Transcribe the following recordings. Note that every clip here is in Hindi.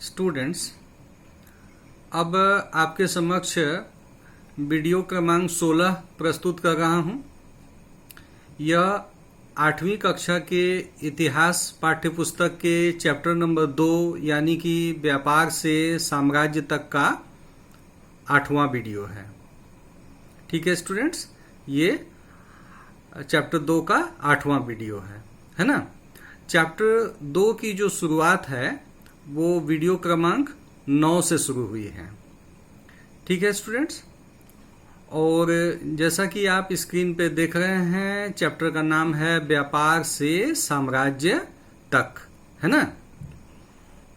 स्टूडेंट्स, अब आपके समक्ष वीडियो क्रमांक 16 प्रस्तुत कर रहा हूं। यह 8वीं कक्षा के इतिहास पाठ्यपुस्तक के चैप्टर नंबर 2 यानी कि व्यापार से साम्राज्य तक का 8वां वीडियो है। ठीक है स्टूडेंट्स, ये चैप्टर 2 का 8वां वीडियो है ना। चैप्टर 2 की जो शुरुआत है वो वीडियो क्रमांक 9 से शुरू हुई है। ठीक है स्टूडेंट्स, और जैसा कि आप स्क्रीन पे देख रहे हैं, चैप्टर का नाम है व्यापार से साम्राज्य तक, है ना।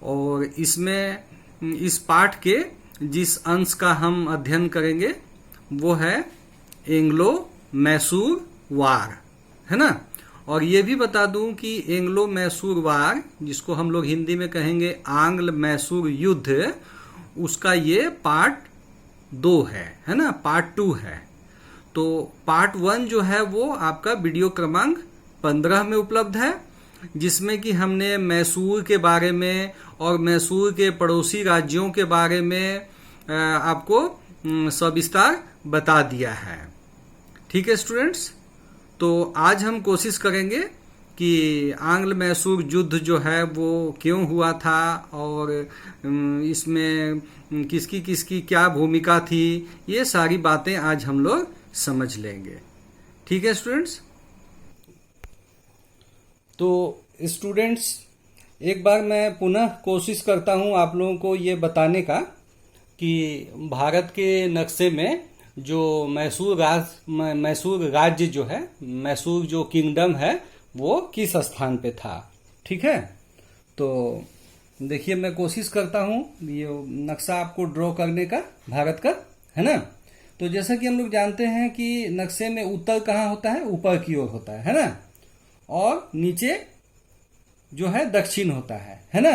और इसमें इस पाठ के जिस अंश का हम अध्ययन करेंगे वो है एंग्लो मैसूर वार, है ना। और ये भी बता दूं कि एंग्लो मैसूर वार, जिसको हम लोग हिंदी में कहेंगे आंग्ल मैसूर युद्ध, उसका ये पार्ट 2 है ना, पार्ट 2 है। तो पार्ट 1 जो है वो आपका वीडियो क्रमांक 15 में उपलब्ध है, जिसमें कि हमने मैसूर के बारे में और मैसूर के पड़ोसी राज्यों के बारे में आपको सविस्तार बता दिया है। ठीक है स्टूडेंट्स, तो आज हम कोशिश करेंगे कि आंग्ल मैसूर युद्ध जो है वो क्यों हुआ था और इसमें किसकी किसकी क्या भूमिका थी, ये सारी बातें आज हम लोग समझ लेंगे। ठीक है स्टूडेंट्स। तो स्टूडेंट्स, एक बार मैं पुनः कोशिश करता हूं आप लोगों को ये बताने का कि भारत के नक्शे में जो मैसूर राज्य जो है, मैसूर जो किंगडम है, वो किस स्थान पे था। ठीक है, तो देखिए मैं कोशिश करता हूँ ये नक्शा आपको ड्रॉ करने का भारत का, है ना। तो जैसा कि हम लोग जानते हैं कि नक्शे में उत्तर कहाँ होता है, ऊपर की ओर होता है ना, और नीचे जो है दक्षिण होता है ना।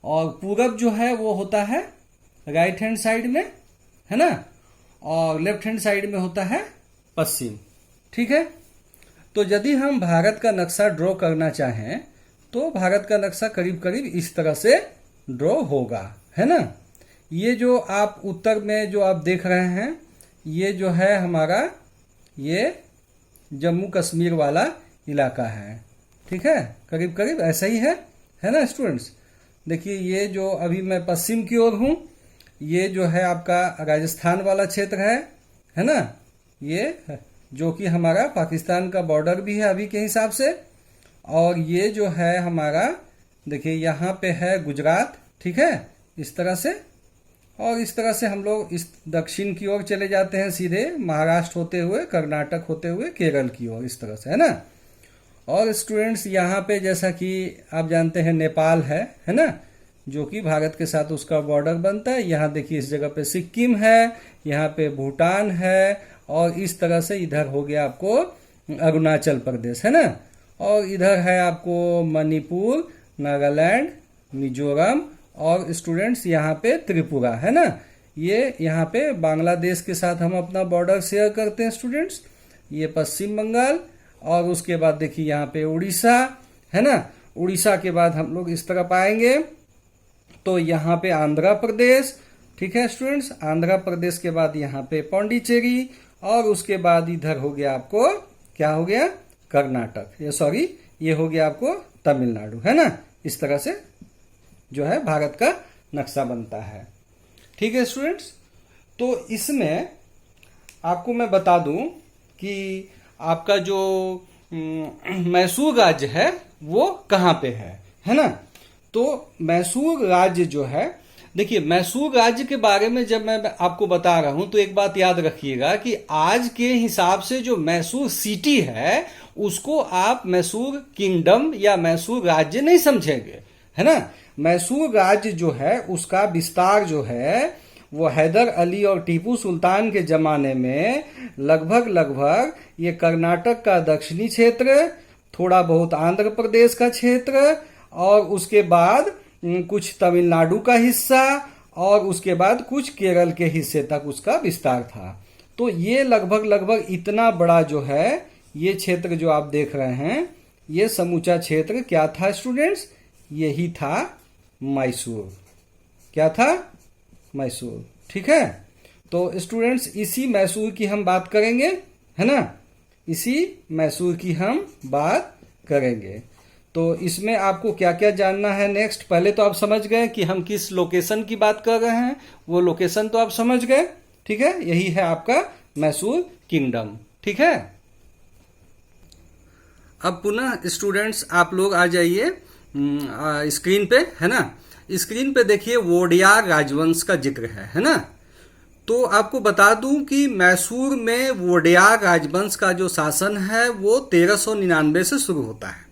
और पूरब जो है वो होता है राइट हैंड साइड में, है ना, और लेफ्ट हैंड साइड में होता है पश्चिम। ठीक है, तो यदि हम भारत का नक्शा ड्रॉ करना चाहें तो भारत का नक्शा करीब करीब इस तरह से ड्रॉ होगा, है ना। ये जो आप उत्तर में जो आप देख रहे हैं, ये जो है हमारा ये जम्मू कश्मीर वाला इलाका है। ठीक है, करीब करीब ऐसा ही है ना स्टूडेंट्स। देखिए ये जो अभी मैं पश्चिम की ओर हूं, ये जो है आपका राजस्थान वाला क्षेत्र है ना। ये जो कि हमारा पाकिस्तान का बॉर्डर भी है अभी के हिसाब से। और ये जो है हमारा, देखिए यहाँ पे है गुजरात। ठीक है, इस तरह से, और इस तरह से हम लोग इस दक्षिण की ओर चले जाते हैं, सीधे महाराष्ट्र होते हुए, कर्नाटक होते हुए केरल की ओर, इस तरह से, है ना। और स्टूडेंट्स यहाँ पे जैसा कि आप जानते हैं नेपाल है ना, जो कि भारत के साथ उसका बॉर्डर बनता है। यहाँ देखिए इस जगह पे सिक्किम है, यहाँ पे भूटान है, और इस तरह से इधर हो गया आपको अरुणाचल प्रदेश, है ना। और इधर है आपको मणिपुर, नागालैंड, मिजोरम, और स्टूडेंट्स यहाँ पे त्रिपुरा, है ना। ये यहाँ पे बांग्लादेश के साथ हम अपना बॉर्डर शेयर करते हैं स्टूडेंट्स। ये पश्चिम बंगाल, और उसके बाद देखिए यहाँ पे उड़ीसा, है ना। उड़ीसा के बाद हम लोग इस तरफ आएंगे तो यहाँ पे आंध्र प्रदेश। ठीक है स्टूडेंट्स, आंध्र प्रदेश के बाद यहाँ पे पौंडीचेरी, और उसके बाद इधर हो गया आपको, क्या हो गया, कर्नाटक, ये सॉरी ये हो गया आपको तमिलनाडु, है ना। इस तरह से जो है भारत का नक्शा बनता है। ठीक है स्टूडेंट्स, तो इसमें आपको मैं बता दूं कि आपका जो मैसूर राज्य है वो कहाँ पे है ना। तो मैसूर राज्य जो है, देखिए मैसूर राज्य के बारे में जब मैं आपको बता रहा हूं तो एक बात याद रखिएगा कि आज के हिसाब से जो मैसूर सिटी है उसको आप मैसूर किंगडम या मैसूर राज्य नहीं समझेंगे, है ना। मैसूर राज्य जो है उसका विस्तार जो है वो हैदर अली और टीपू सुल्तान के जमाने में लगभग ये कर्नाटक का दक्षिणी क्षेत्र, थोड़ा बहुत आंध्र प्रदेश का क्षेत्र, और उसके बाद कुछ तमिलनाडु का हिस्सा, और उसके बाद कुछ केरल के हिस्से तक उसका विस्तार था। तो ये लगभग इतना बड़ा जो है ये क्षेत्र जो आप देख रहे हैं, ये समूचा क्षेत्र क्या था स्टूडेंट्स, यही था मैसूर। क्या था? मैसूर। ठीक है, तो स्टूडेंट्स इसी मैसूर की हम बात करेंगे, है ना, इसी मैसूर की हम बात करेंगे। तो इसमें आपको क्या क्या जानना है नेक्स्ट? पहले तो आप समझ गए कि हम किस लोकेशन की बात कर रहे हैं, वो लोकेशन तो आप समझ गए। ठीक है, यही है आपका मैसूर किंगडम। ठीक है, अब पुनः स्टूडेंट्स आप लोग आ जाइए स्क्रीन पे, है ना। स्क्रीन पे देखिए वोडियार राजवंश का जिक्र है ना। तो आपको बता दूं कि मैसूर में वोडियार राजवंश का जो शासन है वो 1399 से शुरू होता है।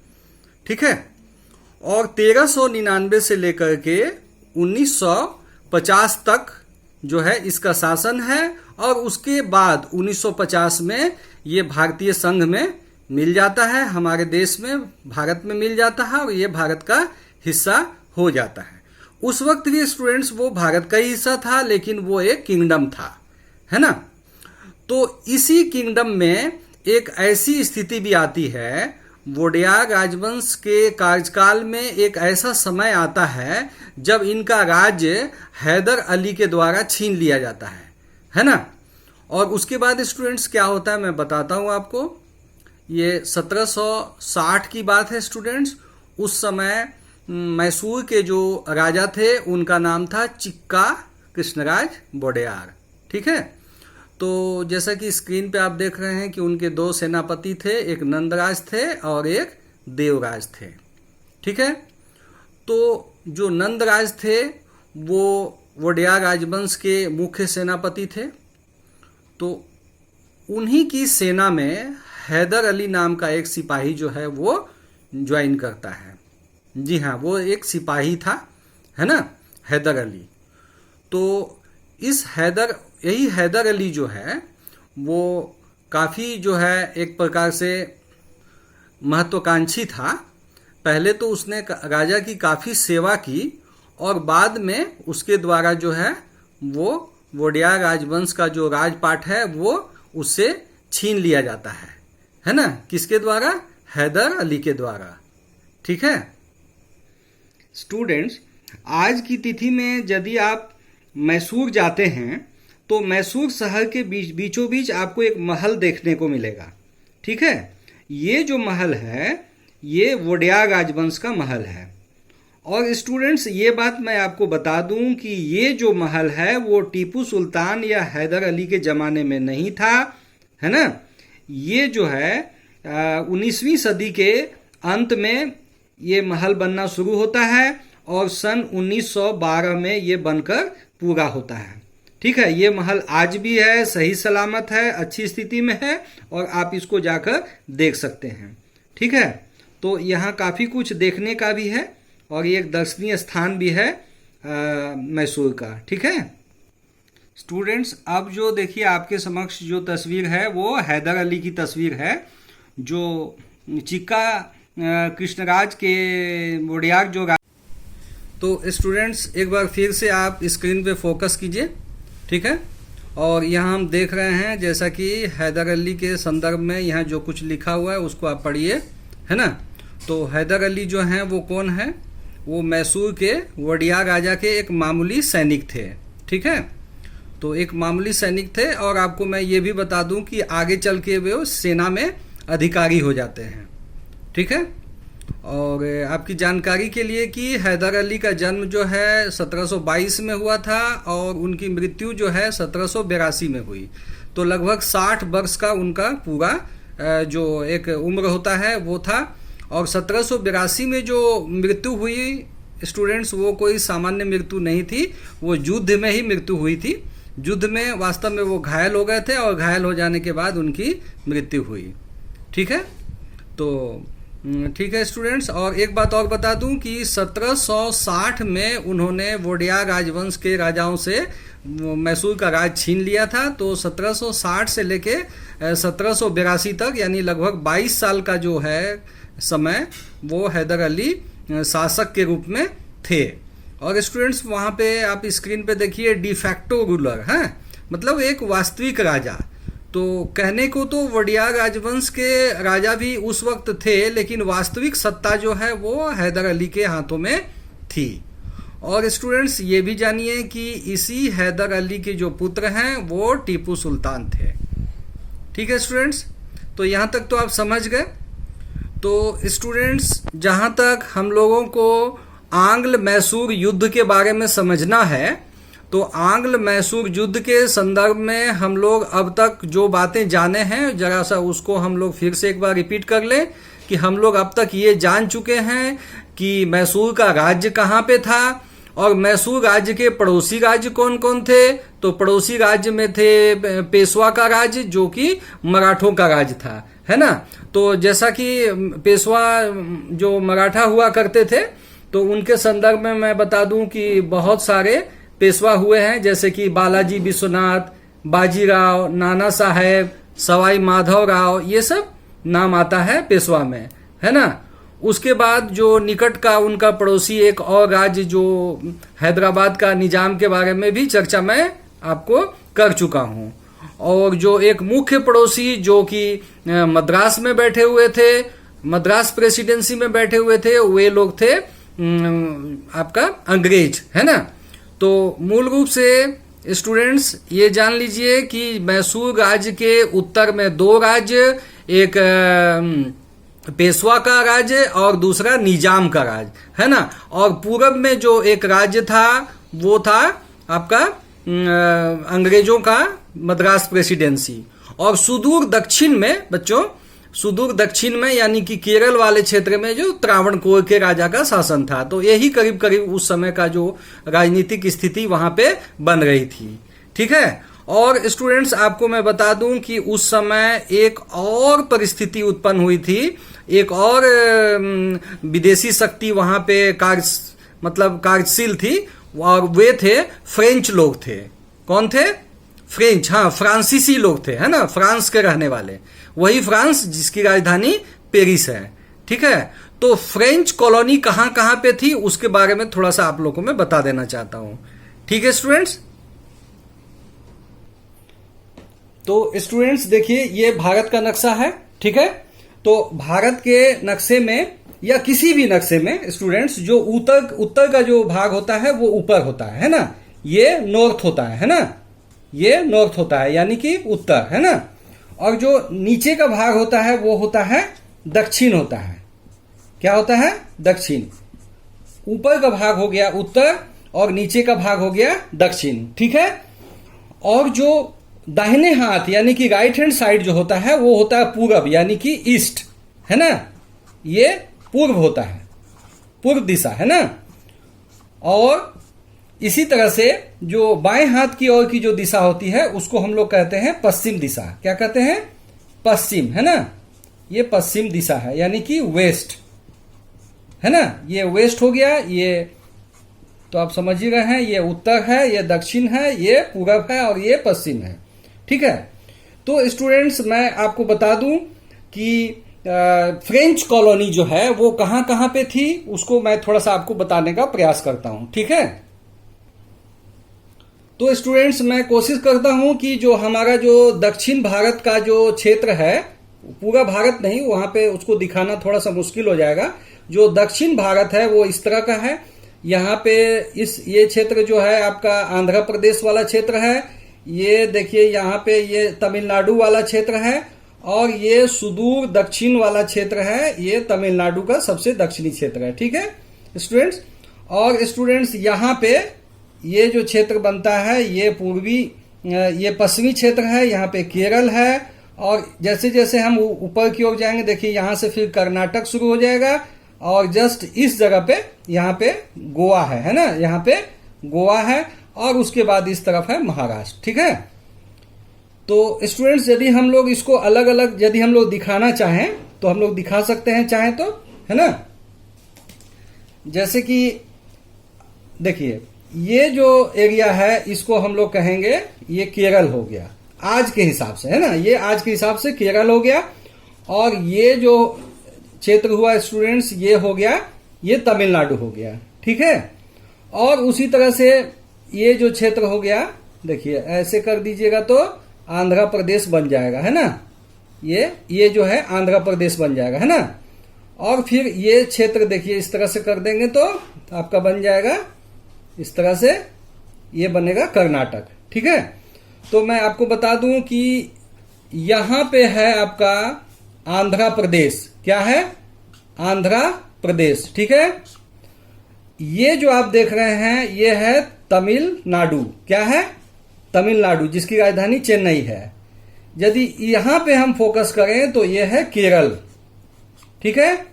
ठीक है, और 1399 से लेकर के 1950 तक जो है इसका शासन है, और उसके बाद 1950 में ये भारतीय संघ में मिल जाता है, हमारे देश में, भारत में मिल जाता है, और ये भारत का हिस्सा हो जाता है। उस वक्त भी स्टूडेंट्स वो भारत का ही हिस्सा था, लेकिन वो एक किंगडम था, है ना। तो इसी किंगडम में एक ऐसी स्थिति भी आती है, वोडियार राजवंश के कार्यकाल में एक ऐसा समय आता है जब इनका राज्य हैदर अली के द्वारा छीन लिया जाता है ना। और उसके बाद स्टूडेंट्स क्या होता है मैं बताता हूं आपको। ये 1760 की बात है स्टूडेंट्स। उस समय मैसूर के जो राजा थे उनका नाम था चिक्का कृष्णराज वोडेयार। ठीक है, तो जैसा कि स्क्रीन पे आप देख रहे हैं कि उनके दो सेनापति थे, एक नंदराज थे और एक देवराज थे। ठीक है, तो जो नंदराज थे वो वोडियार राजवंश के मुख्य सेनापति थे। तो उन्हीं की सेना में हैदर अली नाम का एक सिपाही जो है वो ज्वाइन करता है। जी हाँ, वो एक सिपाही था, है ना, हैदर अली। तो इस यही हैदर अली जो है वो काफ़ी जो है एक प्रकार से महत्वाकांक्षी था। पहले तो उसने राजा की काफ़ी सेवा की, और बाद में उसके द्वारा जो है वो वोडियार राजवंश का जो राजपाट है वो उससे छीन लिया जाता है ना। किसके द्वारा? हैदर अली के द्वारा। ठीक है स्टूडेंट्स, आज की तिथि में यदि आप मैसूर जाते हैं तो मैसूर शहर के बीचों बीच आपको एक महल देखने को मिलेगा। ठीक है, ये जो महल है ये वोडियार राजवंश का महल है। और स्टूडेंट्स ये बात मैं आपको बता दूं कि ये जो महल है वो टीपू सुल्तान या हैदर अली के ज़माने में नहीं था, है ना। ये जो है 19वीं सदी के अंत में ये महल बनना शुरू होता है, और सन 1912 में ये बनकर पूरा होता है। ठीक है, ये महल आज भी है, सही सलामत है, अच्छी स्थिति में है, और आप इसको जाकर देख सकते हैं। ठीक है, तो यहाँ काफ़ी कुछ देखने का भी है, और ये एक दर्शनीय स्थान भी है मैसूर का। ठीक है स्टूडेंट्स, अब जो देखिए आपके समक्ष जो तस्वीर है वो हैदर अली की तस्वीर है, जो चिक्का कृष्णराज के वोडियार जो तो स्टूडेंट्स एक बार फिर से आप स्क्रीन पे फोकस कीजिए। ठीक है, और यहाँ हम देख रहे हैं जैसा कि हैदर अली के संदर्भ में यहाँ जो कुछ लिखा हुआ है उसको आप पढ़िए, है ना। तो हैदर अली जो हैं वो कौन है? वो मैसूर के वोडियार राजा के एक मामूली सैनिक थे। ठीक है, तो एक मामूली सैनिक थे, और आपको मैं ये भी बता दूं कि आगे चल के वे सेना में अधिकारी हो जाते हैं। ठीक है, और आपकी जानकारी के लिए कि हैदर अली का जन्म जो है 1722 में हुआ था, और उनकी मृत्यु जो है 1782 में हुई। तो लगभग 60 वर्ष का उनका पूरा जो एक उम्र होता है वो था। और 1782 में जो मृत्यु हुई स्टूडेंट्स, वो कोई सामान्य मृत्यु नहीं थी, वो युद्ध में ही मृत्यु हुई थी। युद्ध में वास्तव में वो घायल हो गए थे, और घायल हो जाने के बाद उनकी मृत्यु हुई। ठीक है, तो ठीक है स्टूडेंट्स, और एक बात और बता दूं कि 1760 में उन्होंने वोडियार राजवंश के राजाओं से मैसूर का राज छीन लिया था। तो 1760 से लेके 1782 तक, यानी लगभग 22 साल का जो है समय, वो हैदर अली शासक के रूप में थे। और स्टूडेंट्स वहाँ पे आप स्क्रीन पे देखिए डिफैक्टो रूलर है, मतलब एक वास्तविक राजा। तो कहने को तो वोडियार राजवंश के राजा भी उस वक्त थे, लेकिन वास्तविक सत्ता जो है वो हैदर अली के हाथों में थी। और स्टूडेंट्स ये भी जानिए कि इसी हैदर अली के जो पुत्र हैं वो टीपू सुल्तान थे। ठीक है स्टूडेंट्स, तो यहाँ तक तो आप समझ गए। तो स्टूडेंट्स जहाँ तक हम लोगों को आंग्ल मैसूर युद्ध के बारे में समझना है, तो आंग्ल मैसूर युद्ध के संदर्भ में हम लोग अब तक जो बातें जाने हैं जरा सा उसको हम लोग फिर से एक बार रिपीट कर लें कि हम लोग अब तक ये जान चुके हैं कि मैसूर का राज्य कहाँ पे था और मैसूर राज्य के पड़ोसी राज्य कौन कौन थे। तो पड़ोसी राज्य में थे पेशवा का राज्य जो कि मराठों का राज्य था, है ना। तो जैसा कि पेशवा जो मराठा हुआ करते थे तो उनके संदर्भ में मैं बता दूं कि बहुत सारे पेशवा हुए हैं, जैसे कि बालाजी विश्वनाथ, बाजीराव, नाना साहेब, सवाई माधवराव, ये सब नाम आता है पेशवा में, है ना। उसके बाद जो निकट का उनका पड़ोसी एक और राज्य जो हैदराबाद का निजाम के बारे में भी चर्चा मैं आपको कर चुका हूं। और जो एक मुख्य पड़ोसी जो कि मद्रास में बैठे हुए थे, मद्रास प्रेसिडेंसी में बैठे हुए थे, वे लोग थे आपका अंग्रेज, है ना। तो मूल रूप से स्टूडेंट्स ये जान लीजिए कि मैसूर राज्य के उत्तर में दो राज्य, एक पेशवा का राज्य और दूसरा निजाम का राज्य, है ना। और पूरब में जो एक राज्य था वो था आपका अंग्रेजों का मद्रास प्रेसिडेंसी। और सुदूर दक्षिण में बच्चों, सुदूर दक्षिण में यानी कि केरल वाले क्षेत्र में जो त्रावणकोर के राजा का शासन था। तो यही करीब करीब उस समय का जो राजनीतिक स्थिति वहां पे बन रही थी। ठीक है। और स्टूडेंट्स आपको मैं बता दूं कि उस समय एक और परिस्थिति उत्पन्न हुई थी, एक और विदेशी शक्ति वहां पे कार्यशील थी और वे थे फ्रेंच लोग थे। कौन थे? फ्रेंच, हाँ फ्रांसीसी लोग थे, है ना, फ्रांस के रहने वाले, वही फ्रांस जिसकी राजधानी पेरिस है। ठीक है। तो फ्रेंच कॉलोनी कहां कहां पे थी उसके बारे में थोड़ा सा आप लोगों को मैं बता देना चाहता हूं। ठीक है स्टूडेंट्स। तो स्टूडेंट्स देखिए ये भारत का नक्शा है। ठीक है। तो भारत के नक्शे में या किसी भी नक्शे में स्टूडेंट्स जो उत्तर का जो भाग होता है वो ऊपर होता है ना, ये नॉर्थ होता है ना, ये नॉर्थ होता है यानी कि उत्तर, है ना। और जो नीचे का भाग होता है वो होता है दक्षिण होता है। क्या होता है? दक्षिण। ऊपर का भाग हो गया उत्तर और नीचे का भाग हो गया दक्षिण। ठीक है। और जो दाहिने हाथ यानी कि राइट हैंड साइड जो होता है वो होता है पूरब यानी कि ईस्ट, है ना, ये पूर्व होता है, पूर्व दिशा, है ना। और इसी तरह से जो बाएं हाथ की ओर की जो दिशा होती है उसको हम लोग कहते हैं पश्चिम दिशा। क्या कहते हैं? पश्चिम, है ना। ये पश्चिम दिशा है यानी कि वेस्ट, है ना। ये वेस्ट हो गया, ये तो आप समझ ही रहे हैं, ये उत्तर है, ये दक्षिण है, ये पूरब है और ये पश्चिम है। ठीक है। तो स्टूडेंट्स मैं आपको बता दूं कि फ्रेंच कॉलोनी जो है वो कहां कहां पे थी उसको मैं थोड़ा सा आपको बताने का प्रयास करता हूं। ठीक है। तो स्टूडेंट्स मैं कोशिश करता हूं कि जो हमारा जो दक्षिण भारत का जो क्षेत्र है, पूरा भारत नहीं, वहां पे उसको दिखाना थोड़ा सा मुश्किल हो जाएगा। जो दक्षिण भारत है वो इस तरह का है। यहाँ पे ये क्षेत्र जो है आपका आंध्र प्रदेश वाला क्षेत्र है। ये देखिए यहाँ पे ये तमिलनाडु वाला क्षेत्र है और ये सुदूर दक्षिण वाला क्षेत्र है, ये तमिलनाडु का सबसे दक्षिणी क्षेत्र है। ठीक है स्टूडेंट्स। और स्टूडेंट्स यहाँ पे ये जो क्षेत्र बनता है ये पूर्वी, ये पश्चिमी क्षेत्र है, यहाँ पे केरल है। और जैसे जैसे हम ऊपर की ओर जाएंगे देखिए यहाँ से फिर कर्नाटक शुरू हो जाएगा और जस्ट इस जगह पे यहाँ पे गोवा है ना, यहाँ पे गोवा है और उसके बाद इस तरफ है महाराष्ट्र। ठीक है। तो स्टूडेंट्स यदि हम लोग इसको अलग अलग यदि हम लोग दिखाना चाहें तो हम लोग दिखा सकते हैं चाहें तो, है ना। जैसे कि देखिए ये जो एरिया है इसको हम लोग कहेंगे ये केरल हो गया आज के हिसाब से, है ना, ये आज के हिसाब से केरल हो गया। और ये जो क्षेत्र हुआ स्टूडेंट्स ये हो गया, ये तमिलनाडु हो गया। ठीक है। और उसी तरह से ये जो क्षेत्र हो गया देखिए ऐसे कर दीजिएगा तो आंध्र प्रदेश बन जाएगा, है ना। ये जो है आंध्र प्रदेश बन जाएगा, है ना। और फिर ये क्षेत्र देखिए इस तरह से कर देंगे तो आपका बन जाएगा इस तरह से ये बनेगा कर्नाटक। ठीक है, तो मैं आपको बता दूं कि यहां पे है आपका आंध्र प्रदेश। क्या है? आंध्र प्रदेश। ठीक है, ये जो आप देख रहे हैं ये है तमिलनाडु। क्या है? तमिलनाडु, जिसकी राजधानी चेन्नई है। यदि यहां पे हम फोकस करें तो ये है केरल। ठीक है,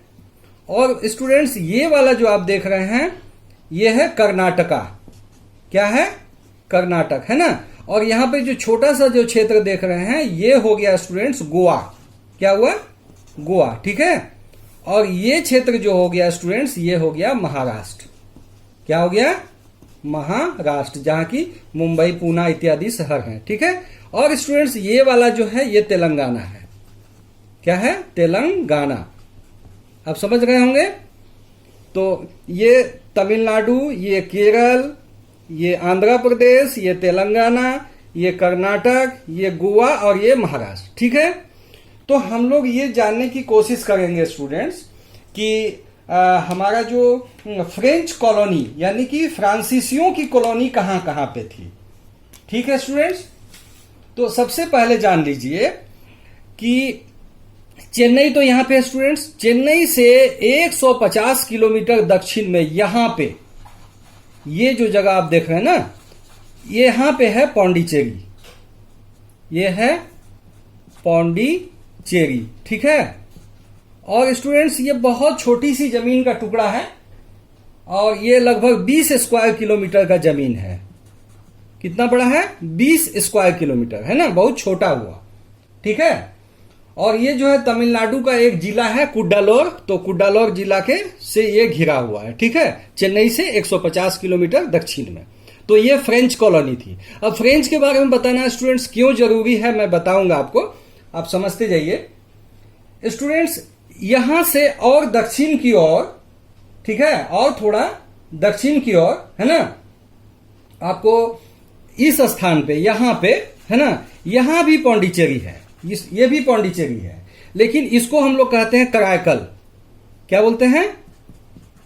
और स्टूडेंट्स ये वाला जो आप देख रहे हैं ये है कर्नाटका। क्या है? कर्नाटक, है ना। और यहां पे जो छोटा सा जो क्षेत्र देख रहे हैं ये हो गया स्टूडेंट्स गोवा। क्या हुआ? गोवा। ठीक है, और ये क्षेत्र जो हो गया स्टूडेंट्स ये हो गया महाराष्ट्र। क्या हो गया? महाराष्ट्र, जहां की मुंबई, पूना इत्यादि शहर हैं। ठीक है, और स्टूडेंट्स ये वाला जो है ये तेलंगाना है। क्या है? तेलंगाना। आप समझ रहे होंगे। तो ये तमिलनाडु, ये केरल, ये आंध्र प्रदेश, ये तेलंगाना, ये कर्नाटक, ये गोवा और ये महाराष्ट्र। ठीक है, तो हम लोग ये जानने की कोशिश करेंगे स्टूडेंट्स कि हमारा जो फ्रेंच कॉलोनी यानी कि फ्रांसीसियों की कॉलोनी कहां कहां पे थी। ठीक है स्टूडेंट्स, तो सबसे पहले जान लीजिए कि चेन्नई तो यहां पे है स्टूडेंट्स। चेन्नई से 150 किलोमीटर दक्षिण में यहां पे ये जो जगह आप देख रहे हैं ना, ये यहां पे है पौंडीचेरी। ये है पौंडीचेरी। ठीक है, और स्टूडेंट्स ये बहुत छोटी सी जमीन का टुकड़ा है और ये लगभग 20 स्क्वायर किलोमीटर का जमीन है। कितना बड़ा है? 20 स्क्वायर किलोमीटर, है ना, बहुत छोटा हुआ। ठीक है, और ये जो है तमिलनाडु का एक जिला है कुड्डालोर, तो कुड्डालोर जिला के से ये घिरा हुआ है। ठीक है, चेन्नई से 150 किलोमीटर दक्षिण में। तो ये फ्रेंच कॉलोनी थी। अब फ्रेंच के बारे में बताना स्टूडेंट्स क्यों जरूरी है मैं बताऊंगा आपको, आप समझते जाइए स्टूडेंट्स। यहां से और दक्षिण की ओर, ठीक है, और थोड़ा दक्षिण की ओर, है ना, आपको इस स्थान पे यहां पे, है ना, यहां भी पौंडीचेरी है। ये भी पौंडीचेरी है, लेकिन इसको हम लोग कहते हैं करायकल। क्या बोलते हैं?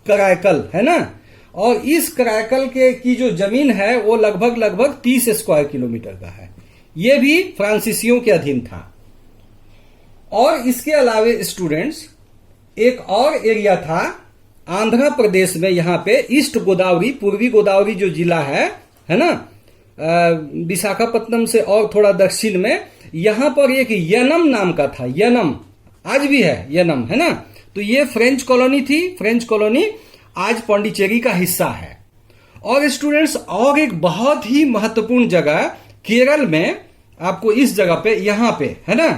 करायकल, है ना। और इस करायकल के की जो जमीन है वो लगभग 30 स्क्वायर किलोमीटर का है। ये भी फ्रांसीसियों के अधीन था। और इसके अलावे स्टूडेंट्स एक और एरिया था आंध्र प्रदेश में, यहां पे ईस्ट गोदावरी, पूर्वी गोदावरी जो जिला है ना, विशाखापट्टनम से और थोड़ा दक्षिण में, यहां पर एक यनम नाम का था। यनम आज भी है, यनम, है ना। तो ये फ्रेंच कॉलोनी थी। फ्रेंच कॉलोनी आज पौंडीचेरी का हिस्सा है। और स्टूडेंट्स और एक बहुत ही महत्वपूर्ण जगह केरल में, आपको इस जगह पे, यहां पे, है ना,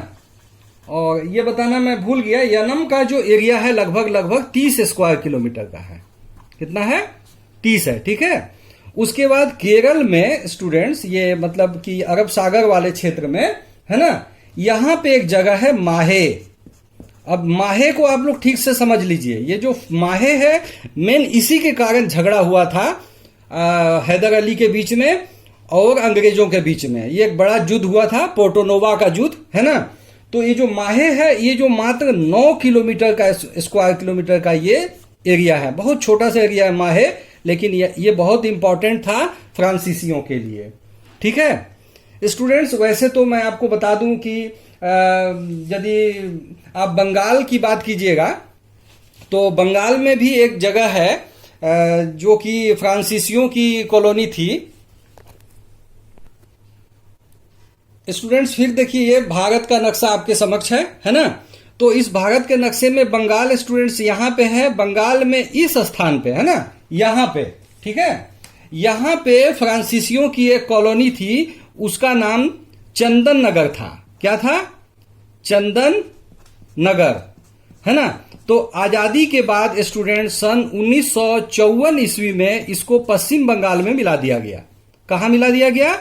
और ये बताना मैं भूल गया, यनम का जो एरिया है लगभग 30 स्क्वायर किलोमीटर का है। कितना है? 30 है। ठीक है, उसके बाद केरल में स्टूडेंट्स, ये मतलब कि अरब सागर वाले क्षेत्र में, है ना, यहां पे एक जगह है माहे। अब माहे को आप लोग ठीक से समझ लीजिए। ये जो माहे है, मेन इसी के कारण झगड़ा हुआ था हैदर अली के बीच में और अंग्रेजों के बीच में। ये एक बड़ा युद्ध हुआ था, पोर्टोनोवा का युद्ध, है ना। तो ये जो माहे है, ये जो मात्र 9 किलोमीटर का स्क्वायर किलोमीटर का ये एरिया है, बहुत छोटा सा एरिया है माहे, लेकिन ये बहुत इंपॉर्टेंट था फ्रांसीसियों के लिए। ठीक है स्टूडेंट्स, वैसे तो मैं आपको बता दूं कि यदि आप बंगाल की बात कीजिएगा तो बंगाल में भी एक जगह है जो कि फ्रांसीसियों की कॉलोनी थी। स्टूडेंट्स फिर देखिए, ये भारत का नक्शा आपके समक्ष है ना। तो इस भारत के नक्शे में बंगाल स्टूडेंट्स यहां पे है, बंगाल में इस स्थान पे, है ना, यहां पे। ठीक है, यहां पे फ्रांसीसियों की एक कॉलोनी थी, उसका नाम चंदन नगर था। क्या था? चंदन नगर, है ना। तो आजादी के बाद स्टूडेंट सन 1954 ईस्वी में इसको पश्चिम बंगाल में मिला दिया गया। कहां मिला दिया गया?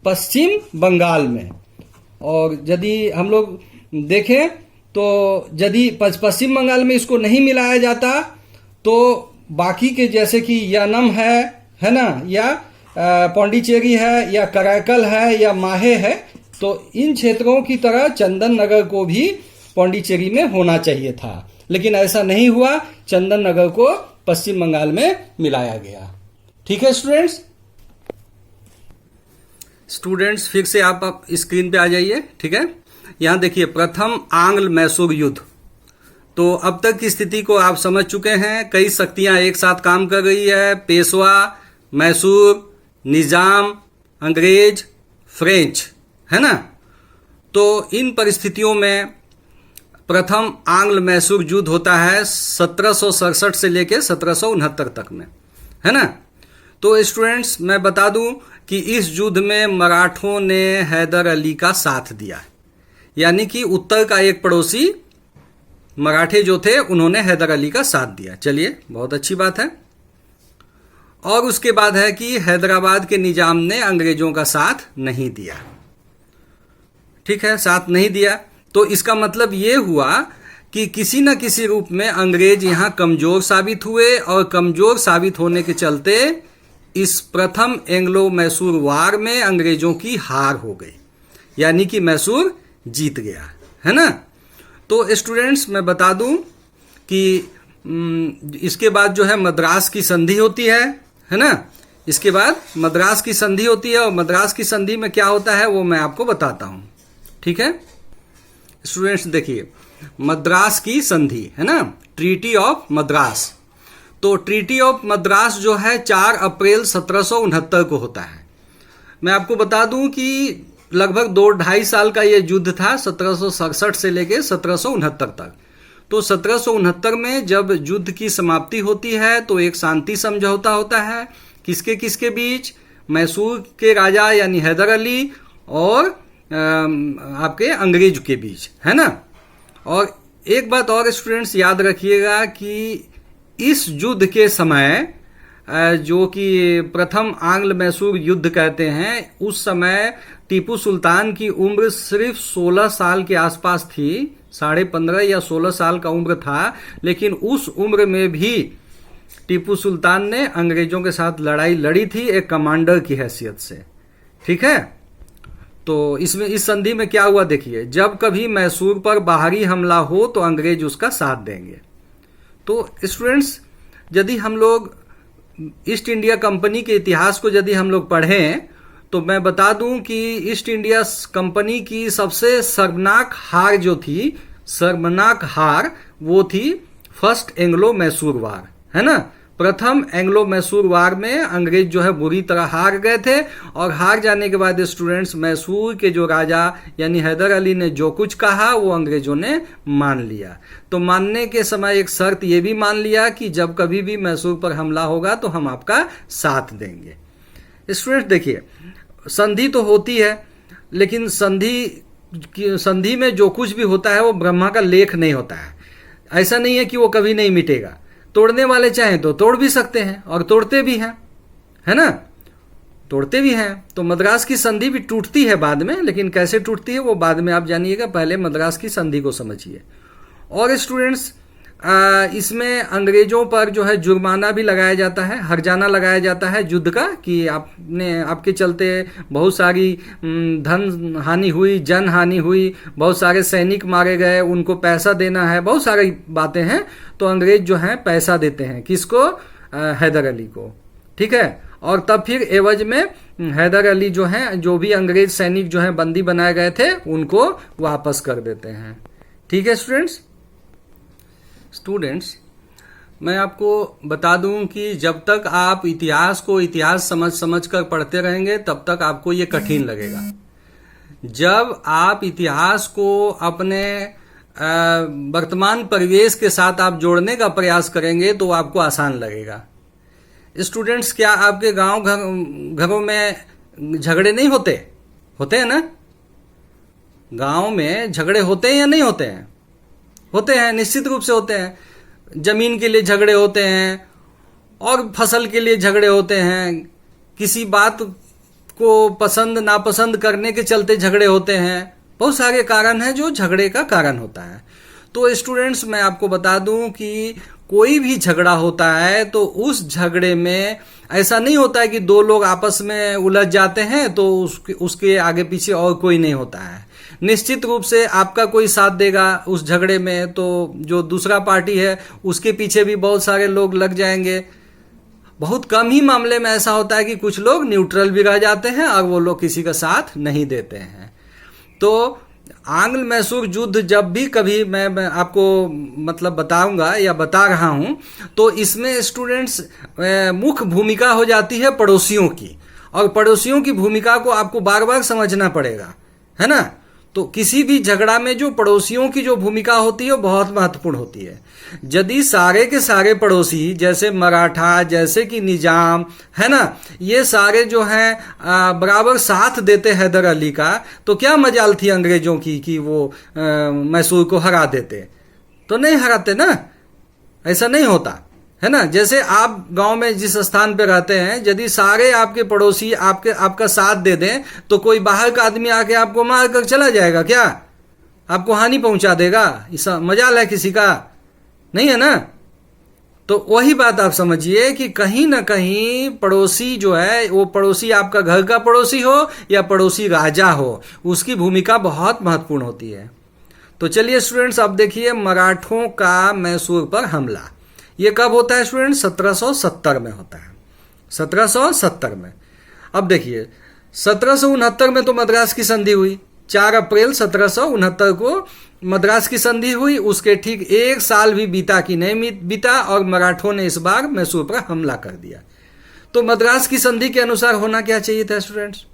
पश्चिम बंगाल में। और यदि हम लोग देखें तो यदि पश्चिम बंगाल में इसको नहीं मिलाया जाता तो बाकी के जैसे कि यानम है ना, या पौंडीचेरी है, या कराईकल है, या माहे है, तो इन क्षेत्रों की तरह चंदन नगर को भी पौंडीचेरी में होना चाहिए था, लेकिन ऐसा नहीं हुआ। चंदन नगर को पश्चिम बंगाल में मिलाया गया। ठीक है स्टूडेंट्स। स्टूडेंट्स फिर से आप स्क्रीन पे आ जाइए। ठीक है, यहां देखिए प्रथम आंग्ल मैसूर युद्ध। तो अब तक की स्थिति को आप समझ चुके हैं। कई शक्तियां एक साथ काम कर रही है, पेशवा, मैसूर, निजाम, अंग्रेज, फ्रेंच, है ना। तो इन परिस्थितियों में प्रथम आंग्ल मैसूर युद्ध होता है 1767 से लेकर 1769 तक में, है ना। तो स्टूडेंट्स मैं बता दूं कि इस युद्ध में मराठों ने हैदर अली का साथ दिया, यानी कि उत्तर का एक पड़ोसी मराठे जो थे उन्होंने हैदर अली का साथ दिया। चलिए, बहुत अच्छी बात है। और उसके बाद है कि हैदराबाद के निजाम ने अंग्रेजों का साथ नहीं दिया। ठीक है, साथ नहीं दिया। तो इसका मतलब ये हुआ कि किसी न किसी रूप में अंग्रेज यहां कमजोर साबित हुए, और कमजोर साबित होने के चलते इस प्रथम एंग्लो मैसूर वार में अंग्रेजों की हार हो गई, यानी कि मैसूर जीत गया, है ना। तो स्टूडेंट्स मैं बता दूं कि इसके बाद जो है मद्रास की संधि होती है ना। इसके बाद मद्रास की संधि होती है, और मद्रास की संधि में क्या होता है वो मैं आपको बताता हूं। ठीक है स्टूडेंट्स, देखिए मद्रास की संधि, है ना, ट्रीटी ऑफ मद्रास। तो ट्रीटी ऑफ मद्रास जो है 4 अप्रैल 1769 को होता है। मैं आपको बता दूं कि लगभग 2-2.5 साल का यह युद्ध था, 1767 से लेकर 1769 तक। तो 1769 में जब युद्ध की समाप्ति होती है तो एक शांति समझौता होता है, किसके किसके बीच, मैसूर के राजा यानी हैदर अली और आपके अंग्रेज के बीच, है ना। और एक बात और स्टूडेंट्स याद रखिएगा कि इस युद्ध के समय जो कि प्रथम आंग्ल मैसूर युद्ध कहते हैं, उस समय टीपू सुल्तान की उम्र सिर्फ 16 साल के आसपास थी, 15.5 या 16 साल का उम्र था। लेकिन उस उम्र में भी टीपू सुल्तान ने अंग्रेजों के साथ लड़ाई लड़ी थी, एक कमांडर की हैसियत से। ठीक है, तो इसमें इस संधि में क्या हुआ देखिए, जब कभी मैसूर पर बाहरी हमला हो तो अंग्रेज उसका साथ देंगे। तो स्टूडेंट्स यदि हम लोग ईस्ट इंडिया कंपनी के इतिहास को यदि हम लोग पढ़ें तो मैं बता दूं कि ईस्ट इंडिया कंपनी की सबसे शर्मनाक हार जो थी, शर्मनाक हार वो थी फर्स्ट एंग्लो मैसूर वार, है ना। प्रथम एंग्लो मैसूर वार में अंग्रेज जो है बुरी तरह हार गए थे, और हार जाने के बाद स्टूडेंट्स मैसूर के जो राजा यानी हैदर अली ने जो कुछ कहा वो अंग्रेजों ने मान लिया। तो मानने के समय एक शर्त ये भी मान लिया कि जब कभी भी मैसूर पर हमला होगा तो हम आपका साथ देंगे। स्टूडेंट्स देखिए, संधि तो होती है, लेकिन संधि में जो कुछ भी होता है वो ब्रह्मा का लेख नहीं होता है। ऐसा नहीं है कि वो कभी नहीं मिटेगा। तोड़ने वाले चाहें तो तोड़ भी सकते हैं, और तोड़ते भी हैं, है ना, तोड़ते भी हैं। तो मद्रास की संधि भी टूटती है बाद में, लेकिन कैसे टूटती है वो बाद में आप जानिएगा, पहले मद्रास की संधि को समझिए। और स्टूडेंट्स इसमें अंग्रेजों पर जो है जुर्माना भी लगाया जाता है, हर्जाना लगाया जाता है युद्ध का, कि आपके चलते बहुत सारी धन हानि हुई, जन हानि हुई, बहुत सारे सैनिक मारे गए, उनको पैसा देना है, बहुत सारी बातें हैं। तो अंग्रेज जो है पैसा देते हैं, किसको, हैदर अली को। ठीक है, और तब फिर एवज में हैदर अली जो है, जो भी अंग्रेज सैनिक जो है बंदी बनाए गए थे, उनको वापस कर देते हैं। ठीक है स्टूडेंट्स मैं आपको बता दूं कि जब तक आप इतिहास को इतिहास समझ कर पढ़ते रहेंगे तब तक आपको ये कठिन लगेगा। जब आप इतिहास को अपने वर्तमान परिवेश के साथ आप जोड़ने का प्रयास करेंगे तो आपको आसान लगेगा। स्टूडेंट्स, क्या आपके घरों में झगड़े नहीं होते हैं ना। गांव में झगड़े होते हैं या नहीं होते हैं? होते हैं, निश्चित रूप से होते हैं। जमीन के लिए झगड़े होते हैं, और फसल के लिए झगड़े होते हैं, किसी बात को पसंद नापसंद करने के चलते झगड़े होते हैं। बहुत सारे कारण हैं जो झगड़े का कारण होता है। तो स्टूडेंट्स मैं आपको बता दूं कि कोई भी झगड़ा होता है तो उस झगड़े में ऐसा नहीं होता है कि दो लोग आपस में उलझ जाते हैं तो उसके आगे पीछे और कोई नहीं होता है। निश्चित रूप से आपका कोई साथ देगा उस झगड़े में, तो जो दूसरा पार्टी है उसके पीछे भी बहुत सारे लोग लग जाएंगे। बहुत कम ही मामले में ऐसा होता है कि कुछ लोग न्यूट्रल भी रह जाते हैं और वो लोग किसी का साथ नहीं देते हैं। तो आंग्ल मैसूर युद्ध जब भी कभी मैं आपको मतलब बताऊंगा या बता रहा हूं, तो इसमें स्टूडेंट्स मुख्य भूमिका हो जाती है पड़ोसियों की, और पड़ोसियों की भूमिका को आपको बार बार समझना पड़ेगा, है ना। तो किसी भी झगड़ा में जो पड़ोसियों की जो भूमिका होती है वो बहुत महत्वपूर्ण होती है। यदि सारे के सारे पड़ोसी जैसे मराठा, जैसे कि निजाम, है ना, ये सारे जो हैं बराबर साथ देते हैदर अली का, तो क्या मजाल थी अंग्रेजों की कि वो मैसूर को हरा देते। तो नहीं हराते ना, ऐसा नहीं होता, है ना। जैसे आप गांव में जिस स्थान पे रहते हैं, यदि सारे आपके पड़ोसी आपका साथ दे दें, तो कोई बाहर का आदमी आके आपको मार कर चला जाएगा क्या? आपको हानि पहुंचा देगा? ऐसा मजाल है किसी का? नहीं है ना। तो वही बात आप समझिए कि कहीं ना कहीं पड़ोसी जो है, वो पड़ोसी आपका घर का पड़ोसी हो या पड़ोसी राजा हो, उसकी भूमिका बहुत महत्वपूर्ण होती है। तो चलिए स्टूडेंट्स, अब देखिए मराठों का मैसूर पर हमला। ये कब होता है स्टूडेंट? 1770 में होता है, 1770 में। अब देखिए 1769 में तो मद्रास की संधि हुई, 4 अप्रैल 1769 को मद्रास की संधि हुई। उसके ठीक 1 साल भी बीता कि नहीं बीता और मराठों ने इस बार मैसूर पर हमला कर दिया। तो मद्रास की संधि के अनुसार होना क्या चाहिए था स्टूडेंट्स?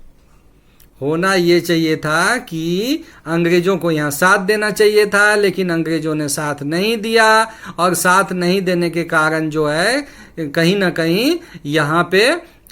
होना ये चाहिए था कि अंग्रेजों को यहां साथ देना चाहिए था, लेकिन अंग्रेजों ने साथ नहीं दिया, और साथ नहीं देने के कारण जो है कहीं ना कहीं यहां पे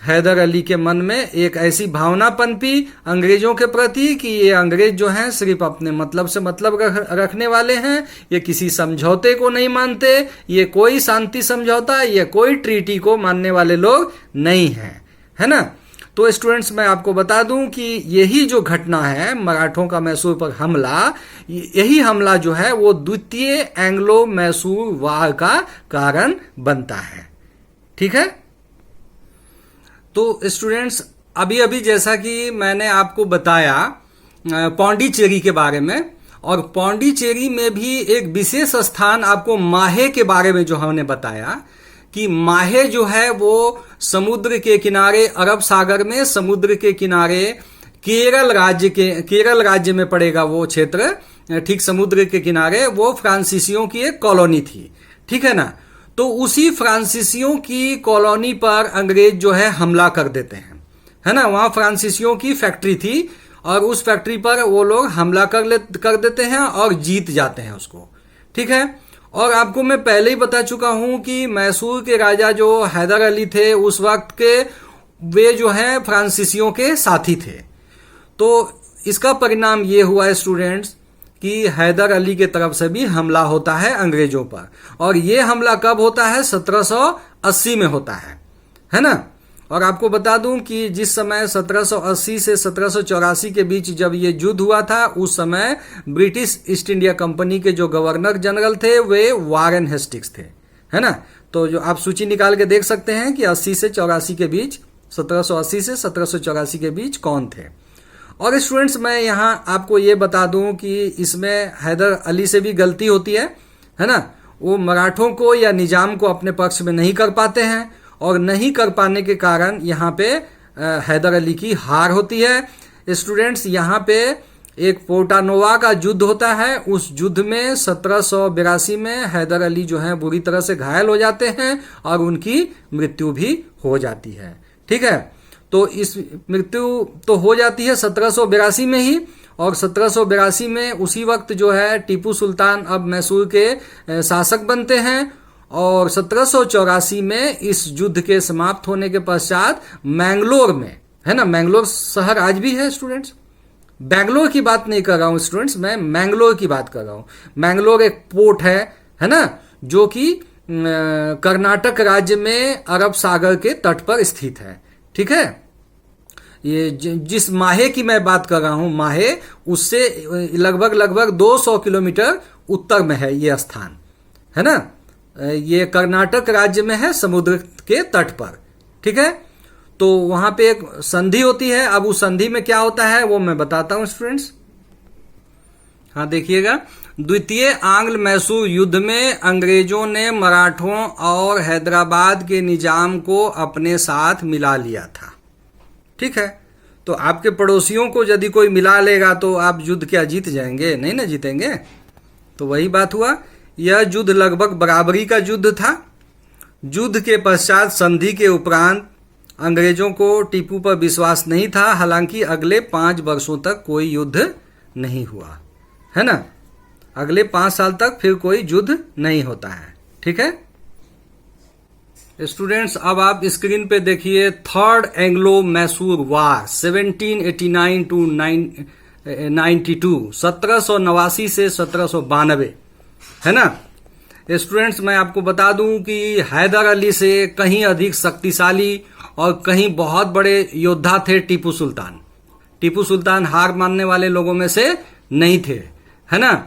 हैदर अली के मन में एक ऐसी भावना पनपी अंग्रेजों के प्रति कि ये अंग्रेज जो हैं सिर्फ अपने मतलब से मतलब रखने वाले हैं, ये किसी समझौते को नहीं मानते, ये कोई शांति समझौता, ये कोई ट्रीटी को मानने वाले लोग नहीं हैं, है ना। तो स्टूडेंट्स, मैं आपको बता दूं कि यही जो घटना है मराठों का मैसूर पर हमला, यही हमला जो है वो द्वितीय एंग्लो मैसूर वार का कारण बनता है। ठीक है। तो स्टूडेंट्स, अभी अभी जैसा कि मैंने आपको बताया पौंडीचेरी के बारे में, और पौंडीचेरी में भी एक विशेष स्थान आपको माहे के बारे में जो हमने बताया कि माहे जो है वो समुद्र के किनारे, अरब सागर में समुद्र के किनारे केरल राज्य में पड़ेगा वो क्षेत्र, ठीक समुद्र के किनारे। वो फ्रांसीसियों की एक कॉलोनी थी, ठीक है ना। तो उसी फ्रांसीसियों की कॉलोनी पर अंग्रेज जो है हमला कर देते हैं, है ना। वहां फ्रांसीसियों की फैक्ट्री थी और उस फैक्ट्री पर वो लोग हमला कर देते हैं और जीत जाते हैं उसको, ठीक है। और आपको मैं पहले ही बता चुका हूं कि मैसूर के राजा जो हैदर अली थे उस वक्त के, वे जो है फ्रांसीसियों के साथी थे। तो इसका परिणाम ये हुआ है स्टूडेंट्स कि हैदर अली के तरफ से भी हमला होता है अंग्रेजों पर, और ये हमला कब होता है? 1780 में होता है ना। और आपको बता दूं कि जिस समय 1780 से 1784 के बीच जब ये युद्ध हुआ था, उस समय ब्रिटिश ईस्ट इंडिया कंपनी के जो गवर्नर जनरल थे वे वारेन हेस्टिंग्स थे, है ना। तो जो आप सूची निकाल के देख सकते हैं कि 80 से 84 के बीच, 1780 से 1784 के बीच कौन थे। और स्टूडेंट्स, मैं यहां आपको ये बता दूं कि इसमें हैदर अली से भी गलती होती है ना। वो मराठों को या निजाम को अपने पक्ष में नहीं कर पाते हैं, और नहीं कर पाने के कारण यहाँ पे हैदर अली की हार होती है। स्टूडेंट्स, यहाँ पे एक पोर्टानोवा का युद्ध होता है। उस युद्ध में 1782 में हैदर अली जो है बुरी तरह से घायल हो जाते हैं और उनकी मृत्यु भी हो जाती है, ठीक है। तो इस मृत्यु तो हो जाती है 1782 में ही, और 1782 में उसी वक्त जो है टीपू सुल्तान अब मैसूर के शासक बनते हैं, और 1784 में इस युद्ध के समाप्त होने के पश्चात मैंगलोर में, है ना, मैंगलोर शहर आज भी है स्टूडेंट्स, बैंगलोर की बात नहीं कर रहा हूं स्टूडेंट्स, मैं मैंगलोर की बात कर रहा हूं। मैंगलोर एक पोर्ट है ना, जो कि कर्नाटक राज्य में अरब सागर के तट पर स्थित है, ठीक है। ये जिस माहे की मैं बात कर रहा हूं, माहे, उससे लगभग 200 किलोमीटर उत्तर में है ये स्थान, है ना। ये कर्नाटक राज्य में है, समुद्र के तट पर, ठीक है। तो वहां पे एक संधि होती है। अब उस संधि में क्या होता है वो मैं बताता हूं स्टूडेंट्स। हाँ देखिएगा, द्वितीय आंग्ल मैसूर युद्ध में अंग्रेजों ने मराठों और हैदराबाद के निजाम को अपने साथ मिला लिया था। ठीक है, तो आपके पड़ोसियों को यदि कोई मिला लेगा तो आप युद्ध क्या जीत जाएंगे? नहीं ना जीतेंगे। तो वही बात हुआ, यह युद्ध लगभग बराबरी का युद्ध था। युद्ध के पश्चात संधि के उपरांत अंग्रेजों को टीपू पर विश्वास नहीं था। हालांकि अगले 5 वर्षों तक कोई युद्ध नहीं हुआ, है ना। अगले 5 साल तक फिर कोई युद्ध नहीं होता है। ठीक है स्टूडेंट्स, अब आप स्क्रीन पे देखिए third Anglo Mysore war 1789 to 92, 1789 से 1792, है ना। स्टूडेंट्स, मैं आपको बता दूं कि हैदर अली से कहीं अधिक शक्तिशाली और कहीं बहुत बड़े योद्धा थे टीपू सुल्तान। टीपू सुल्तान हार मानने वाले लोगों में से नहीं थे, है ना।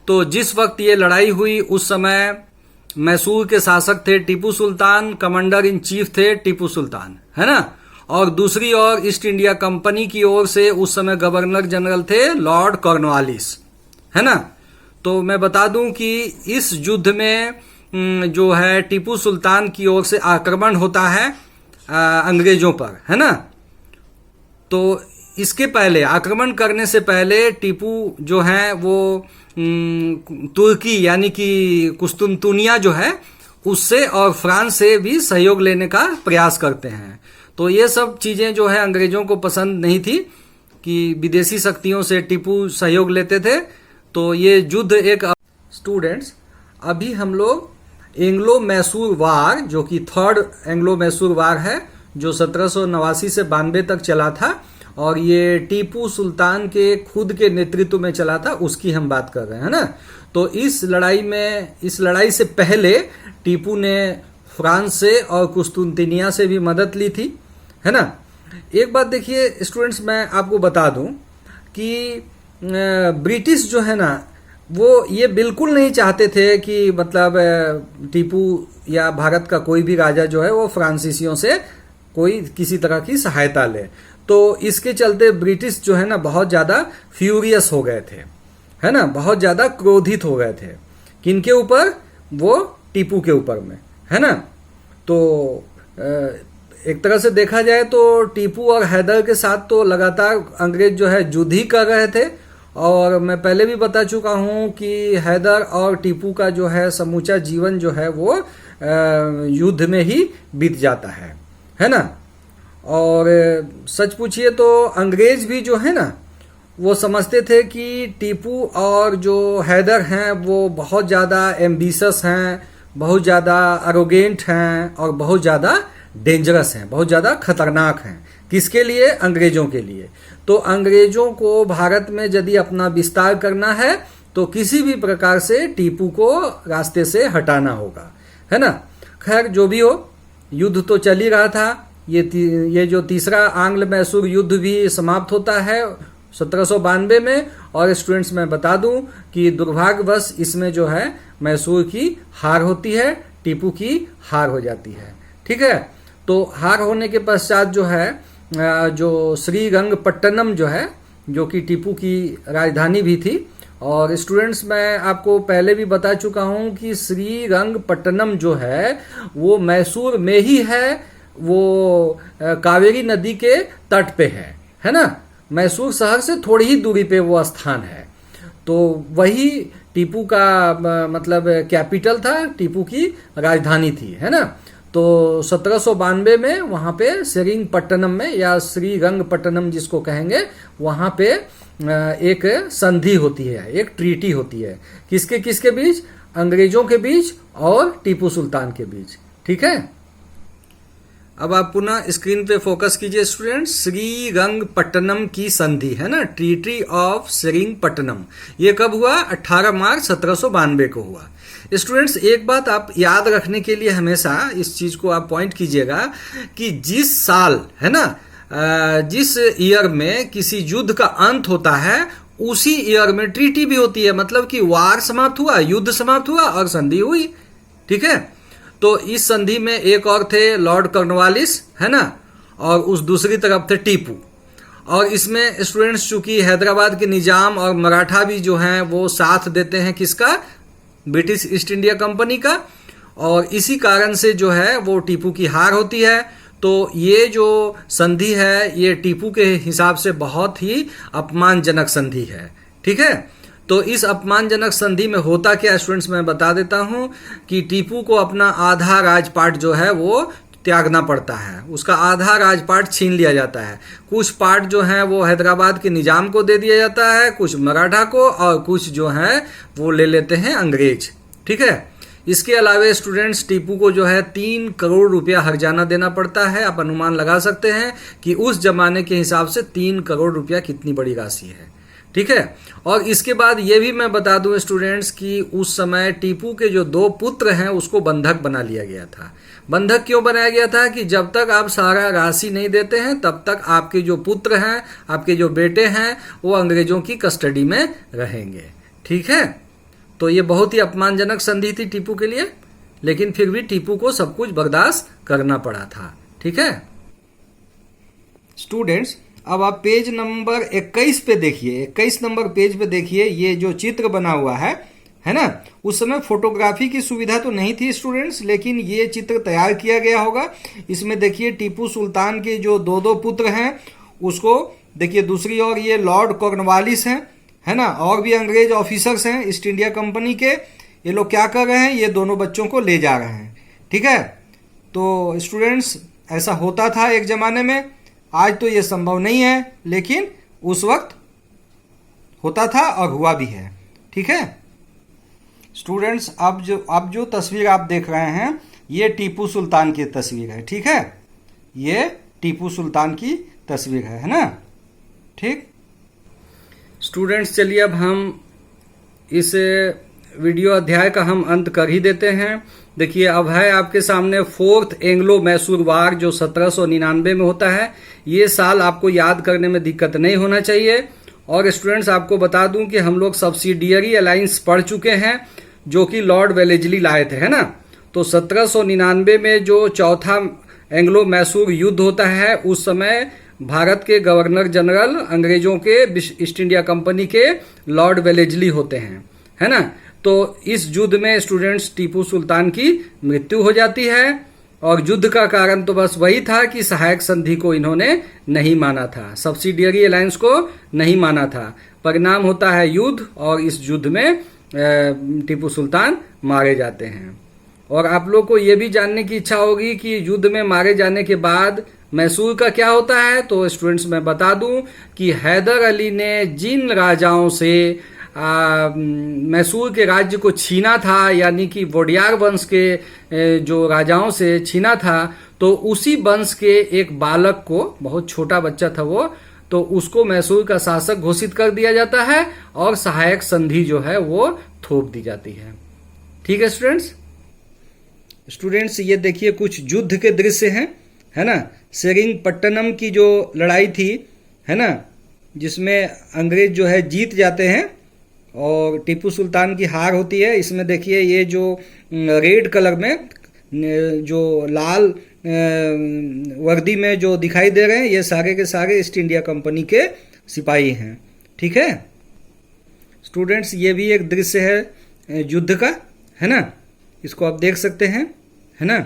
तो जिस वक्त ये लड़ाई हुई उस समय मैसूर के शासक थे Tipu Sultan, commander in chief थे टीपू सुल्तान, है ना। और दूसरी ओर ईस्ट इंडिया कंपनी की ओर से उस समय गवर्नर जनरल थे लॉर्ड कॉर्नवालिस, है ना। तो मैं बता दूं कि इस युद्ध में जो है टीपू सुल्तान की ओर से आक्रमण होता है अंग्रेजों पर, है ना। तो इसके पहले, आक्रमण करने से पहले टीपू जो है वो तुर्की यानी कि कुस्तुनतुनिया जो है उससे और फ्रांस से भी सहयोग लेने का प्रयास करते हैं। तो ये सब चीजें जो है अंग्रेजों को पसंद नहीं थी कि विदेशी शक्तियों से टीपू सहयोग लेते थे। तो ये युद्ध एक स्टूडेंट्स, अभी हम लोग एंग्लो मैसूर वार जो कि थर्ड एंग्लो मैसूर वार है जो 1789 से 92 तक चला था और ये टीपू सुल्तान के खुद के नेतृत्व में चला था, उसकी हम बात कर रहे हैं ना। तो इस लड़ाई से पहले टीपू ने फ्रांस से और कुस्तुनतुनिया से भी मदद ली थी, है ना। एक बात देखिए स्टूडेंट्स, मैं आपको बता दूं कि ब्रिटिश जो है ना वो ये बिल्कुल नहीं चाहते थे कि मतलब टीपू या भारत का कोई भी राजा जो है वो फ्रांसीसियों से कोई किसी तरह की सहायता ले। तो इसके चलते ब्रिटिश जो है ना बहुत ज्यादा फ्यूरियस हो गए थे, है ना, बहुत ज्यादा क्रोधित हो गए थे। किनके ऊपर? वो टीपू के ऊपर में, है ना। तो एक तरह से देखा जाए तो टीपू और हैदर के साथ तो लगातार अंग्रेज जो है युद्ध ही कर रहे थे। और मैं पहले भी बता चुका हूं कि हैदर और टीपू का जो है समूचा जीवन जो है वो युद्ध में ही बीत जाता है ना। और सच पूछिए तो अंग्रेज भी जो है ना वो समझते थे कि टीपू और जो हैदर हैं वो बहुत ज़्यादा एम्बिशस हैं, बहुत ज़्यादा अरोगेंट हैं और बहुत ज़्यादा डेंजरस हैं, बहुत ज़्यादा खतरनाक हैं। किसके लिए? अंग्रेजों के लिए। तो अंग्रेजों को भारत में यदि अपना विस्तार करना है तो किसी भी प्रकार से टीपू को रास्ते से हटाना होगा, है ना। खैर जो भी हो, युद्ध तो चल ही रहा था। ये जो तीसरा आंग्ल मैसूर युद्ध भी समाप्त होता है 1792 में। और स्टूडेंट्स मैं बता दूं कि दुर्भाग्यवश इसमें जो है मैसूर की हार होती है, टीपू की हार हो जाती है। ठीक है, तो हार होने के पश्चात जो है जो श्रीरंगपट्टनम जो है जो कि टीपू की राजधानी भी थी। और स्टूडेंट्स मैं आपको पहले भी बता चुका हूं कि श्रीरंगपट्टनम जो है वो मैसूर में ही है, वो कावेरी नदी के तट पे है ना। मैसूर शहर से थोड़ी ही दूरी पे वो स्थान है। तो वही टीपू का मतलब कैपिटल था, टीपू की राजधानी थी, है ना। तो 1792 में वहां पे श्रीरंगपट्टनम में या श्रीरंगपट्टनम जिसको कहेंगे वहां पे एक संधि होती है, एक ट्रीटी होती है। किसके किसके बीच? अंग्रेजों के बीच और टीपू सुल्तान के बीच। ठीक है, अब आप पुनः स्क्रीन पे फोकस कीजिए स्टूडेंट्स। श्रीरंगपट्टनम की संधि है ना, ट्रीटी ऑफ श्रीरंगपट्टनम, ये कब हुआ? 18 मार्च 1792 को हुआ। स्टूडेंट्स एक बात आप याद रखने के लिए हमेशा इस चीज को आप पॉइंट कीजिएगा कि जिस साल है ना, जिस ईयर में किसी युद्ध का अंत होता है उसी ईयर में ट्रीटी भी होती है। मतलब कि वार समाप्त हुआ, युद्ध समाप्त हुआ और संधि हुई। ठीक है, तो इस संधि में एक और थे लॉर्ड कॉर्नवालिस, है ना, और उस दूसरी तरफ थे टीपू। और इसमें स्टूडेंट्स चूंकि हैदराबाद के निजाम और मराठा भी जो हैं वो साथ देते हैं किसका, ब्रिटिश ईस्ट इंडिया कंपनी का, और इसी कारण से जो है वो टीपू की हार होती है। तो ये जो संधि है ये टीपू के हिसाब से बहुत ही अपमानजनक संधि है। ठीक है, तो इस अपमानजनक संधि में होता क्या स्टूडेंट्स, मैं बता देता हूं कि टीपू को अपना आधा राजपाट जो है वो त्यागना पड़ता है, उसका आधा राजपाट छीन लिया जाता है। कुछ पार्ट जो है वो हैदराबाद के निजाम को दे दिया जाता है, कुछ मराठा को, और कुछ जो है वो ले लेते हैं अंग्रेज। ठीक है, इसके अलावा स्टूडेंट्स टीपू को जो है 3 करोड़ रुपया हर्जाना देना पड़ता है। आप अनुमान लगा सकते हैं कि उस जमाने के हिसाब से 3 करोड़ रुपया कितनी बड़ी राशि है। ठीक है, और इसके बाद ये भी मैं बता दूं स्टूडेंट्स कि उस समय टीपू के जो 2 पुत्र हैं उसको बंधक बना लिया गया था। बंधक क्यों बनाया गया था कि जब तक आप सारा राशि नहीं देते हैं तब तक आपके जो पुत्र हैं, आपके जो बेटे हैं, वो अंग्रेजों की कस्टडी में रहेंगे। ठीक है, तो ये बहुत ही अपमानजनक संधि थी टीपू के लिए, लेकिन फिर भी टीपू को सब कुछ बर्दाश्त करना पड़ा था। ठीक है स्टूडेंट्स, अब आप पेज नंबर 21 पे देखिए, 21 नंबर पेज पे देखिए, ये जो चित्र बना हुआ है ना, उस समय फोटोग्राफी की सुविधा तो नहीं थी स्टूडेंट्स, लेकिन ये चित्र तैयार किया गया होगा। इसमें देखिए टीपू सुल्तान के जो 2 पुत्र हैं उसको देखिए, दूसरी ओर ये लॉर्ड कॉर्नवालिस हैं, है ना, और भी अंग्रेज ऑफिसर्स हैं ईस्ट इंडिया कंपनी के। ये लोग क्या कर रहे हैं, ये दोनों बच्चों को ले जा रहे हैं। ठीक है, तो स्टूडेंट्स ऐसा होता था एक जमाने में, आज तो ये संभव नहीं है, लेकिन उस वक्त होता था और हुआ भी है। ठीक है स्टूडेंट्स, अब जो तस्वीर आप देख रहे हैं ये टीपू सुल्तान की तस्वीर है। ठीक है, ये टीपू सुल्तान की तस्वीर है ना। ठीक स्टूडेंट्स, चलिए अब हम इस वीडियो अध्याय का हम अंत कर ही देते हैं। देखिए अब है आपके सामने 4th एंग्लो मैसूर वार जो 1799 में होता है। ये साल आपको याद करने में दिक्कत नहीं होना चाहिए। और स्टूडेंट्स आपको बता दूं कि हम लोग सब्सिडियरी अलायंस पढ़ चुके हैं जो कि लॉर्ड वेलेजली लाए थे, है ना। तो 1799 में जो चौथा एंग्लो मैसूर युद्ध होता है उस समय भारत के गवर्नर जनरल अंग्रेजों के ईस्ट इंडिया कंपनी के लॉर्ड वेलेजली होते हैं, है ना। तो इस युद्ध में स्टूडेंट्स टीपू सुल्तान की मृत्यु हो जाती है और युद्ध का कारण तो बस वही था कि सहायक संधि को इन्होंने नहीं माना था, सब्सिडियरी अलायंस को नहीं माना था। परिणाम होता है युद्ध और इस युद्ध में टीपू सुल्तान मारे जाते हैं। और आप लोग को यह भी जानने की इच्छा होगी कि युद्ध में मारे जाने के बाद मैसूर का क्या होता है। तो स्टूडेंट्स मैं बता दूं कि हैदर अली ने जिन राजाओं से मैसूर के राज्य को छीना था, यानी कि वोडियार वंश के जो राजाओं से छीना था, तो उसी वंश के एक बालक को, बहुत छोटा बच्चा था वो, तो उसको मैसूर का शासक घोषित कर दिया जाता है और सहायक संधि जो है वो थोप दी जाती है। ठीक है स्टूडेंट्स ये देखिए कुछ युद्ध के दृश्य हैं, है ना। सेरिंगपट्टनम की जो लड़ाई थी, है ना, जिसमें अंग्रेज जो है जीत जाते हैं और टीपू सुल्तान की हार होती है। इसमें देखिए ये जो रेड कलर में जो लाल वर्दी में जो दिखाई दे रहे हैं ये सारे के सारे ईस्ट इंडिया कंपनी के सिपाही हैं। ठीक है स्टूडेंट्स, ये भी एक दृश्य है युद्ध का, है ना, इसको आप देख सकते हैं, है ना।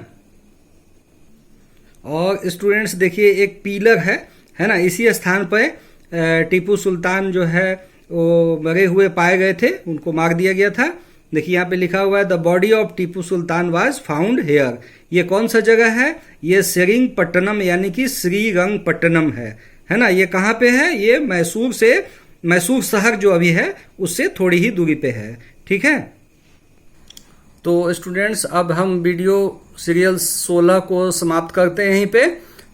और स्टूडेंट्स देखिए एक पिलर है ना, इसी स्थान पर टीपू सुल्तान जो है वो मरे हुए पाए गए थे, उनको मार दिया गया था। देखिए यहाँ पे लिखा हुआ है the body of Tipu Sultan was found here. ये कौन सा जगह है, ये सेरिंगपट्टनम यानी कि श्रीरंगपट्टनम है ना। ये कहाँ पे है, ये मैसूर शहर जो अभी है उससे थोड़ी ही दूरी पे है। ठीक है, तो स्टूडेंट्स अब हम वीडियो सीरियल 16 को समाप्त करते हैं यहीं पे,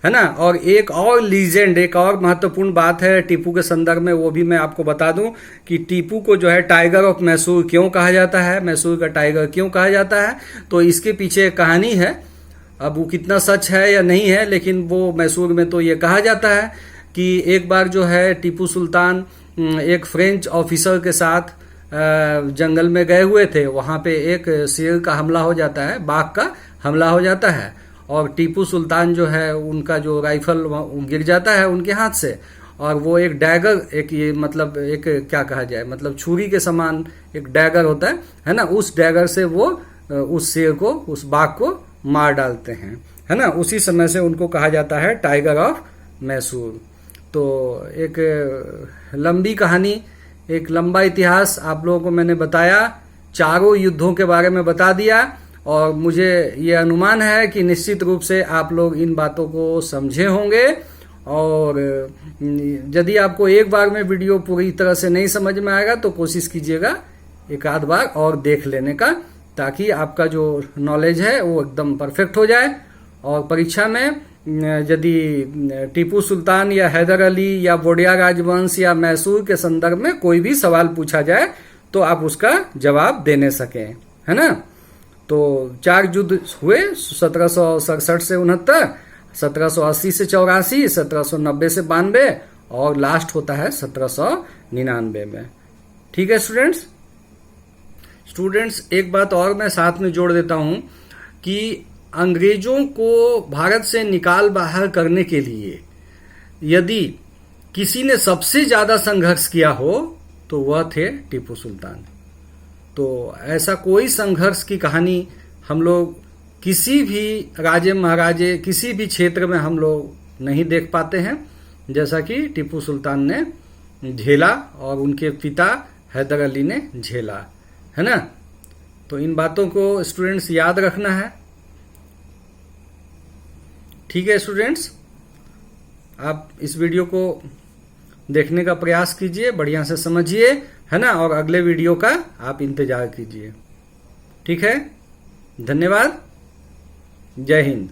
है ना। और एक और लीजेंड, एक और महत्वपूर्ण बात है टीपू के संदर्भ में, वो भी मैं आपको बता दूं कि टीपू को जो है टाइगर ऑफ मैसूर क्यों कहा जाता है, मैसूर का टाइगर क्यों कहा जाता है। तो इसके पीछे एक कहानी है, अब वो कितना सच है या नहीं है, लेकिन वो मैसूर में तो ये कहा जाता है कि एक बार जो है टीपू सुल्तान एक फ्रेंच ऑफिसर के साथ जंगल में गए हुए थे। वहां पे एक शेर का हमला हो जाता है, बाघ का हमला हो जाता है और टीपू सुल्तान जो है उनका जो राइफल गिर जाता है उनके हाथ से और वो एक डैगर, एक ये मतलब एक क्या कहा जाए, मतलब छुरी के समान एक डैगर होता है ना, उस डैगर से वो उस शेर को, उस बाघ को मार डालते हैं, है ना। उसी समय से उनको कहा जाता है टाइगर ऑफ मैसूर। तो एक लंबी कहानी, एक लंबा इतिहास आप लोगों को मैंने बताया, चारों युद्धों के बारे में बता दिया, और मुझे ये अनुमान है कि निश्चित रूप से आप लोग इन बातों को समझे होंगे। और यदि आपको एक बार में वीडियो पूरी तरह से नहीं समझ में आएगा तो कोशिश कीजिएगा एक आध बार और देख लेने का, ताकि आपका जो नॉलेज है वो एकदम परफेक्ट हो जाए। और परीक्षा में यदि टीपू सुल्तान या हैदर अली या वोडिया राजवंश या मैसूर के संदर्भ में कोई भी सवाल पूछा जाए तो आप उसका जवाब देने सकें, है ना। तो 4 युद्ध हुए, 1767 से 69, 1780 से 84, 1790 से 92, और लास्ट होता है 1799 में। ठीक है स्टूडेंट्स, एक बात और मैं साथ में जोड़ देता हूं कि अंग्रेजों को भारत से निकाल बाहर करने के लिए यदि किसी ने सबसे ज्यादा संघर्ष किया हो तो वह थे टीपू सुल्तान। तो ऐसा कोई संघर्ष की कहानी हम लोग किसी भी राजे महाराजे, किसी भी क्षेत्र में हम लोग नहीं देख पाते हैं जैसा कि टीपू सुल्तान ने झेला और उनके पिता हैदर अली ने झेला, है ना। तो इन बातों को स्टूडेंट्स याद रखना है। ठीक है स्टूडेंट्स, आप इस वीडियो को देखने का प्रयास कीजिए, बढ़िया से समझिए, है ना, और अगले वीडियो का आप इंतजार कीजिए। ठीक है, धन्यवाद, जय हिंद।